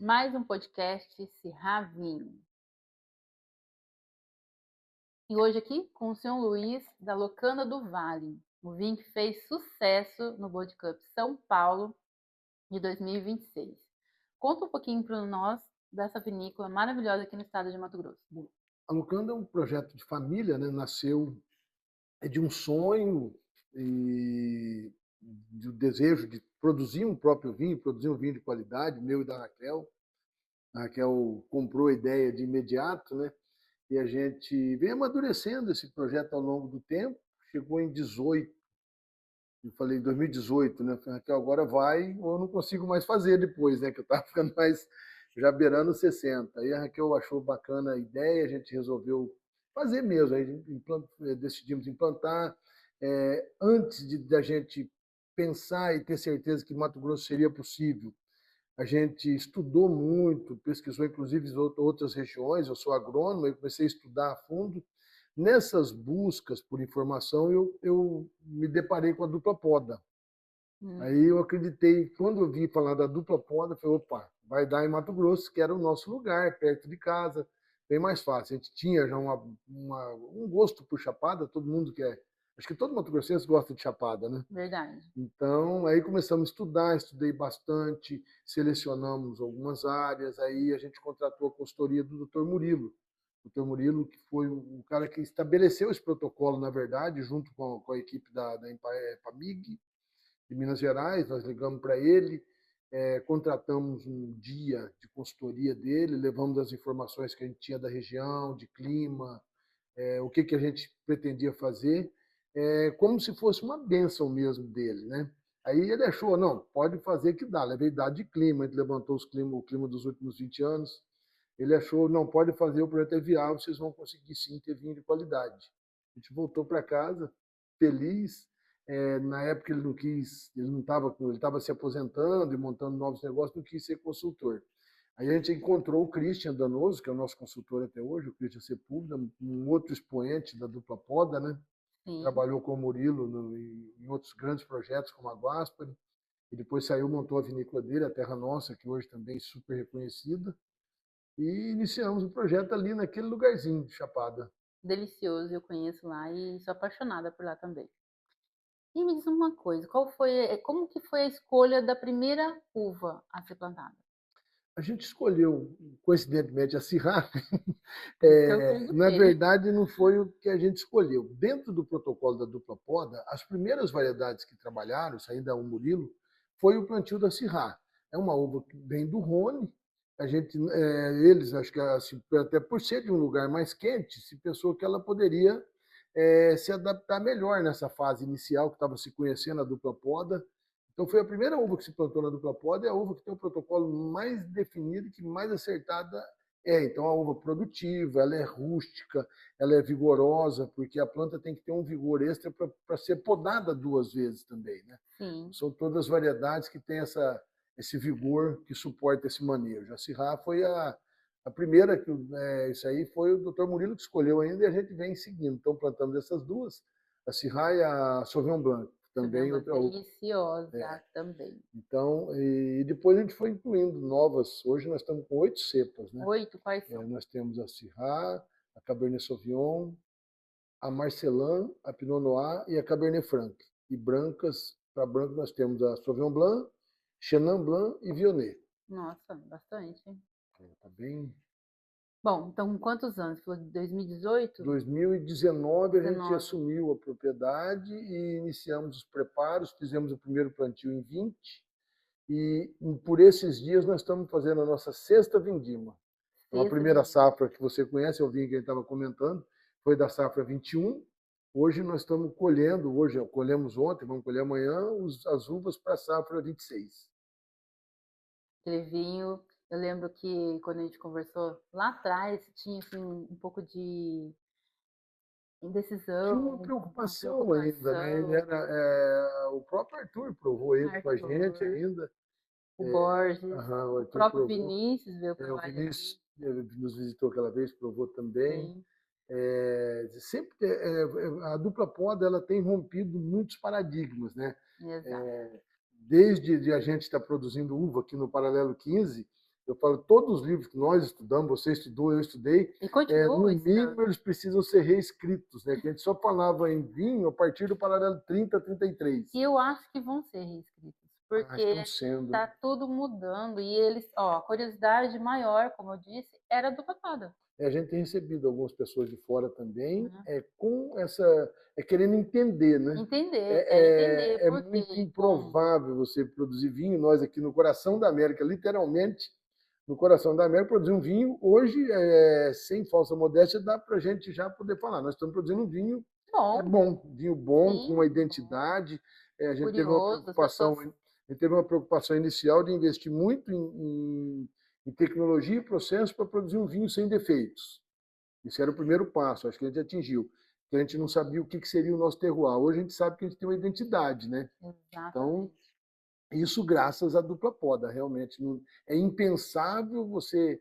mais um podcast Sirra Vinho. E hoje aqui com o senhor Luiz, da Locanda do Vale, o vinho que fez sucesso no Bold Cup São Paulo de 2026. Conta um pouquinho para nós dessa vinícola maravilhosa aqui no estado de Mato Grosso. Bom, a Locanda é um projeto de família, né? Nasceu de um sonho e do desejo de produzir um próprio vinho, produzir um vinho de qualidade, meu e da Raquel. A Raquel comprou a ideia de imediato, né? E a gente vem amadurecendo esse projeto ao longo do tempo. Chegou em 18, eu falei em 2018, né? Falei, Raquel, agora vai, ou eu não consigo mais fazer depois, né? Que eu estava ficando mais já beirando 60. Aí a Raquel achou bacana a ideia, a gente resolveu fazer mesmo. Aí decidimos implantar. Antes de a gente pensar e ter certeza que Mato Grosso seria possível, a gente estudou muito, pesquisou inclusive outras regiões. Eu sou agrônomo, eu comecei a estudar a fundo. Nessas buscas por informação, eu me deparei com a dupla poda. Aí eu acreditei, quando eu vi falar da dupla poda, eu falei, opa, vai dar em Mato Grosso, que era o nosso lugar, perto de casa, bem mais fácil. A gente tinha já um gosto por chapada, todo mundo quer. Acho que todo mato-grossense gosta de chapada, né? Verdade. Então, aí começamos a estudar, estudei bastante, selecionamos algumas áreas, aí a gente contratou a consultoria do Dr. Murilo. O Dr. Murilo, que foi o cara que estabeleceu esse protocolo, na verdade, junto com a equipe da EPAMIG, de Minas Gerais. Nós ligamos para ele, contratamos um dia de consultoria dele, levamos as informações que a gente tinha da região, de clima, o que a gente pretendia fazer, como se fosse uma bênção mesmo dele, né? Aí ele achou, não, pode fazer que dá, levei dado de clima, a gente levantou o clima dos últimos 20 anos, ele achou, não, pode fazer, o projeto é viável, vocês vão conseguir sim ter vinho de qualidade. A gente voltou para casa, feliz. Na época ele não quis, ele estava se aposentando e montando novos negócios, não quis ser consultor. Aí a gente encontrou o Christian Danoso, que é o nosso consultor até hoje, o Christian Sepúlveda, um outro expoente da dupla poda, né? Sim. Trabalhou com o Murilo em outros grandes projetos, como a Guaspari, e depois saiu, montou a vinícola dele, a Terra Nossa, que hoje também é super reconhecida, e iniciamos o projeto ali naquele lugarzinho de Chapada. Delicioso, eu conheço lá e sou apaixonada por lá também. E me diz uma coisa, como que foi a escolha da primeira uva a ser plantada? A gente escolheu, coincidentemente, a Syrah. Por isso que eu Na perguntei. verdade, não foi o que a gente escolheu. Dentro do protocolo da dupla poda, as primeiras variedades que trabalharam, isso ainda é o Murilo, foi o plantio da Syrah. É uma uva que vem do Rhône. Eles, acho que assim, até por ser de um lugar mais quente, se pensou que ela poderia se adaptar melhor nessa fase inicial que estava se conhecendo a dupla poda. Então foi a primeira uva que se plantou na dupla poda, é a uva que tem o protocolo mais definido, que mais acertada é. Então a uva produtiva, ela é rústica, ela é vigorosa, porque a planta tem que ter um vigor extra para ser podada 2 vezes também, né? Sim. São todas variedades que têm esse vigor que suporta esse manejo. A Syrah foi a primeira, isso aí foi o Dr. Murilo que escolheu ainda, e a gente vem seguindo. Então plantamos essas duas, a Syrah e a Sauvignon Blanc, também Caramba, outra uva. deliciosa também. Então, e depois a gente foi incluindo novas. Hoje nós estamos com 8 cepas, né? 8, quais são? Nós temos a Syrah, a Cabernet Sauvignon, a Marcelin, a Pinot Noir e a Cabernet Franc. E brancas, para branco nós temos a Sauvignon Blanc, Chenin Blanc e Viognier. Nossa, bastante. Tá bem. Bom, então quantos anos? Você falou de 2018? 2019 a gente 19. assumiu a propriedade e iniciamos os preparos, fizemos o primeiro plantio em 20, e por esses dias nós estamos fazendo a nossa sexta vindima. Então, a Sexta primeira vendima. safra que você conhece, eu vi que ele estava comentando, foi da safra 21. Hoje nós estamos colhendo, hoje colhemos ontem, vamos colher amanhã, as uvas para a safra 26. Aquele vinho, eu lembro que quando a gente conversou lá atrás, tinha assim, um pouco de Tinha uma indecisão, uma preocupação ainda, né? Ele preocupação. era, o próprio Arthur provou ele com a gente Arthur, ainda. o Borges, O o Arthur próprio provou. Vinícius veio O provar ele aqui. Vinícius nos visitou aquela vez, provou também. Sim, Sempre a dupla poda ela tem rompido muitos paradigmas, né? exato. Desde a gente estar produzindo uva aqui no Paralelo 15, Eu falo, todos os livros que nós estudamos, você estudou, eu estudei, E no continua mínimo estando. eles precisam ser reescritos, né? Que a gente só falava em vinho a partir do paralelo 30, 33. E eu acho que vão ser reescritos, Ah, porque estão sendo. tá tudo mudando e eles, ó, a curiosidade maior, como eu disse, era do papado, A gente tem recebido algumas pessoas de fora também, né? com essa, querendo entender, né? Entender, quero entender É por muito quê, como. improvável você produzir vinho. Nós aqui no coração da América, literalmente, no coração da América, produzir um vinho, hoje, sem falsa modéstia, dá para a gente já poder falar. Nós estamos produzindo um vinho Bom, vinho bom, com uma sim, bom, identidade. A gente teve uma curioso, as pessoas. preocupação, inicial de investir muito em tecnologia e processo para produzir um vinho sem defeitos. Isso era o primeiro passo, acho que a gente atingiu. Porque a gente não sabia o que seria o nosso terroir. Hoje a gente sabe que a gente tem uma identidade, né? Então, Exatamente. isso graças à dupla poda, realmente. É impensável você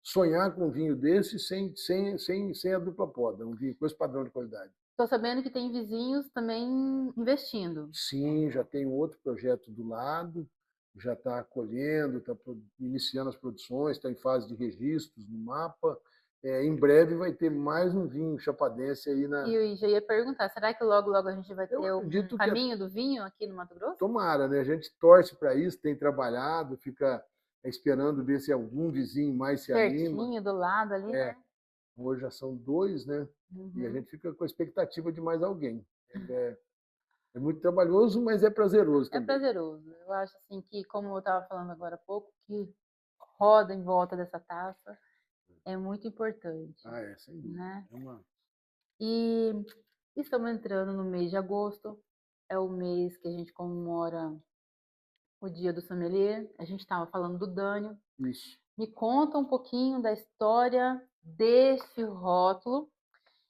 sonhar com um vinho desse sem a dupla poda, um vinho com esse padrão de qualidade. Estou sabendo que tem vizinhos também investindo. Sim, já tem um outro projeto do lado, já está colhendo, está iniciando as produções, está em fase de registros no mapa. Em breve vai ter mais um vinho chapadense aí E na. eu já ia perguntar, será que logo, logo a gente vai Eu ter um acredito que caminho do vinho aqui no Mato Grosso? tomara, né? A gente torce para isso, tem trabalhado, fica esperando ver se algum vizinho mais se anima. Pertinho, do lado ali, É, né? hoje já são dois, né? E a Uhum. gente fica com a expectativa de mais alguém. É muito trabalhoso, mas é prazeroso É também. prazeroso. Eu acho assim que, como eu estava falando agora há pouco, que roda em volta dessa taça é muito importante, Sem dúvida. né? É uma. E estamos entrando no mês de agosto, é o mês que a gente comemora o Dia do Sommelier. A gente estava falando do Dânio. Isso. Me conta um pouquinho da história deste rótulo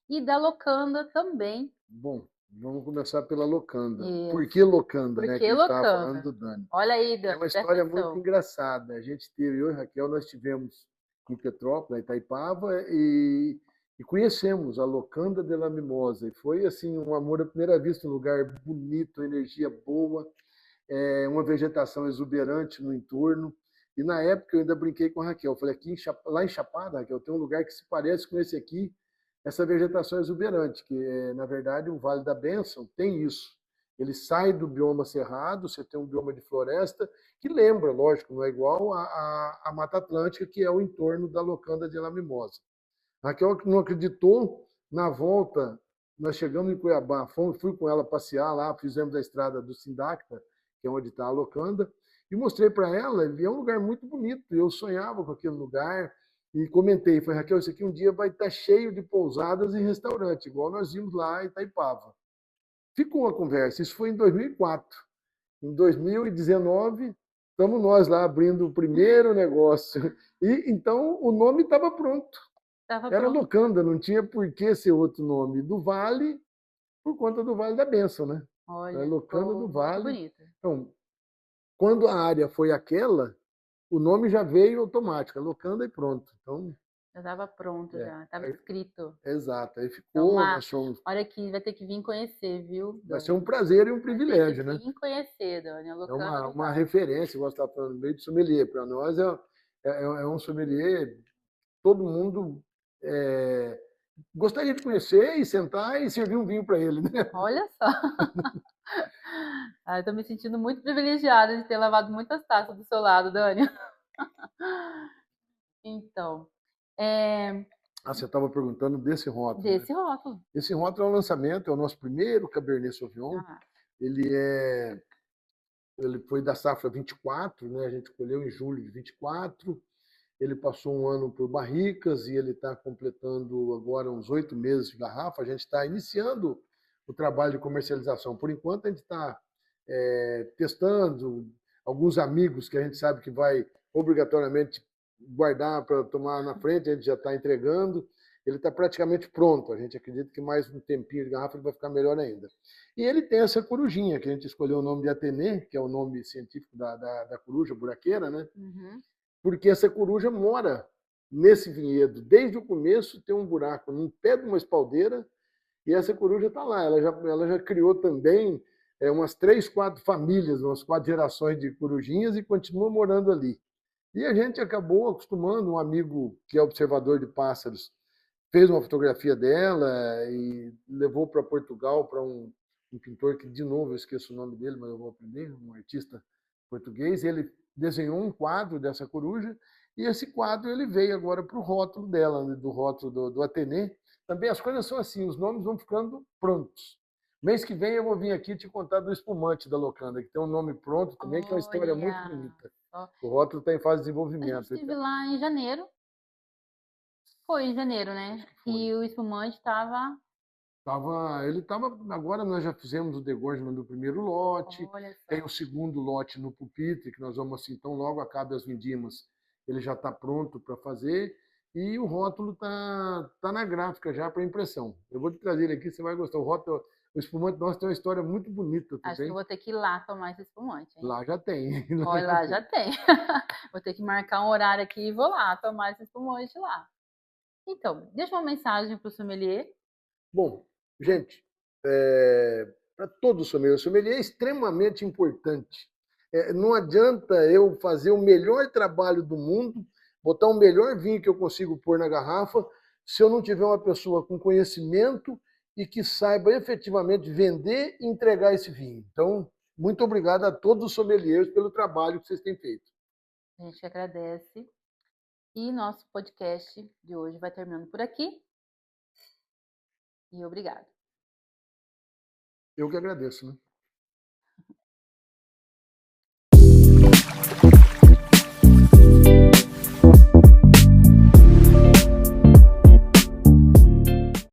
e da locanda também. Bom, vamos começar pela locanda. Por que Isso. locanda, Por né? Que que a gente estava falando locanda? do Dani. Olha aí, É Dani, uma presta história muito atenção. engraçada. A gente teve, eu e Raquel, nós tivemos em Petrópolis, Itaipava, e conhecemos a Locanda de la Mimosa. E foi assim um amor à primeira vista, um lugar bonito, energia boa, uma vegetação exuberante no entorno. E na época eu ainda brinquei com a Raquel. Eu falei, lá em Chapada, Raquel, tem um lugar que se parece com esse aqui, essa vegetação exuberante, que na verdade o Vale da Bênção tem isso. Ele sai do bioma cerrado, você tem um bioma de floresta, que lembra, lógico, não é igual a Mata Atlântica, que é o entorno da Locanda de La Mimosa. A Raquel não acreditou, na volta, nós chegamos em Cuiabá, fui com ela passear lá, fizemos a estrada do Sindacta, que é onde está a Locanda, e mostrei para ela, ele é um lugar muito bonito, eu sonhava com aquele lugar, e comentei, falei, Raquel, isso aqui um dia vai estar cheio de pousadas e restaurantes, igual nós vimos lá em Itaipava. Ficou a conversa, isso foi em 2004. Em 2019, estamos nós lá abrindo o primeiro negócio. E então o nome estava pronto. Estava Era pronto. Locanda, não tinha por que ser outro nome. Do Vale, por conta do Vale da Bênção, né? É Olha, Locanda ficou do muito Vale. bonito. Então, quando a área foi aquela, o nome já veio automático, Locanda e pronto. Então, Já estava pronto, já estava escrito. exato. Aí Então, ficou, nós fomos. olha aqui, vai ter que vir conhecer, viu, Vai ser um Dani? prazer e um Vai ter que privilégio, né? vir conhecer, Dani, a É Locanda do uma Vale. referência, igual você está falando, meio de sommelier. Para nós é um sommelier, todo mundo gostaria de conhecer e sentar e servir um vinho para ele, né? Olha só. Estou me sentindo muito privilegiada de ter lavado muitas taças do seu lado, Dani. Então, Você estava perguntando desse rótulo, né? desse rótulo. Esse rótulo é um lançamento, é o nosso primeiro Cabernet Sauvignon. Ah, Ele ele foi da safra 24, né? A gente colheu em julho de 24. Ele passou um ano por barricas e ele está completando agora uns 8 meses de garrafa. A gente está iniciando o trabalho de comercialização. Por enquanto, a gente está testando alguns amigos que a gente sabe que vai obrigatoriamente guardar para tomar na frente, a gente já está entregando. Ele está praticamente pronto. A gente acredita que mais um tempinho de garrafa ele vai ficar melhor ainda. E ele tem essa corujinha, que a gente escolheu o nome de Atene, que é o nome científico da coruja buraqueira, né? uhum. Porque essa coruja mora nesse vinhedo. Desde o começo tem um buraco no pé de uma espaldeira e essa coruja está lá. Ela já criou também umas 3, 4 famílias, umas 4 gerações de corujinhas e continua morando ali. E a gente acabou acostumando, um amigo que é observador de pássaros fez uma fotografia dela e levou para Portugal para um pintor que, de novo, eu esqueço o nome dele, mas eu vou aprender, um artista português. Ele desenhou um quadro dessa coruja e esse quadro ele veio agora para o rótulo dela, né, do rótulo do Athenê. Também as coisas são assim, os nomes vão ficando prontos. Mês que vem eu vou vir aqui te contar do espumante da Locanda, que tem um nome pronto também, que é uma história muito Olha, bonita. só. O rótulo está em fase de A desenvolvimento. gente esteve lá em janeiro. Foi em janeiro, né? E o espumante estava. Ele estava. Agora nós já fizemos o degorgement do primeiro lote, Olha tem só. o segundo lote no pupitre, que nós vamos assim, então logo acabe as vindimas, ele já está pronto para fazer, e o rótulo tá na gráfica já para impressão. Eu vou te trazer ele aqui, você vai gostar. O espumante nosso tem uma história muito bonita Acho que eu também. vou ter que ir lá tomar esse espumante, hein? Lá já tem. Olha, lá já tem. Vou ter que marcar um horário aqui e vou lá tomar esse espumante lá. Então, deixa uma mensagem para o sommelier. Bom, gente, para todo sommelier, o sommelier é extremamente importante. Não adianta eu fazer o melhor trabalho do mundo, botar o melhor vinho que eu consigo pôr na garrafa, se eu não tiver uma pessoa com conhecimento e que saiba efetivamente vender e entregar esse vinho. Então, muito obrigado a todos os sommeliers pelo trabalho que vocês têm feito. A gente agradece. E nosso podcast de hoje vai terminando por aqui. E obrigado. Eu que agradeço, né?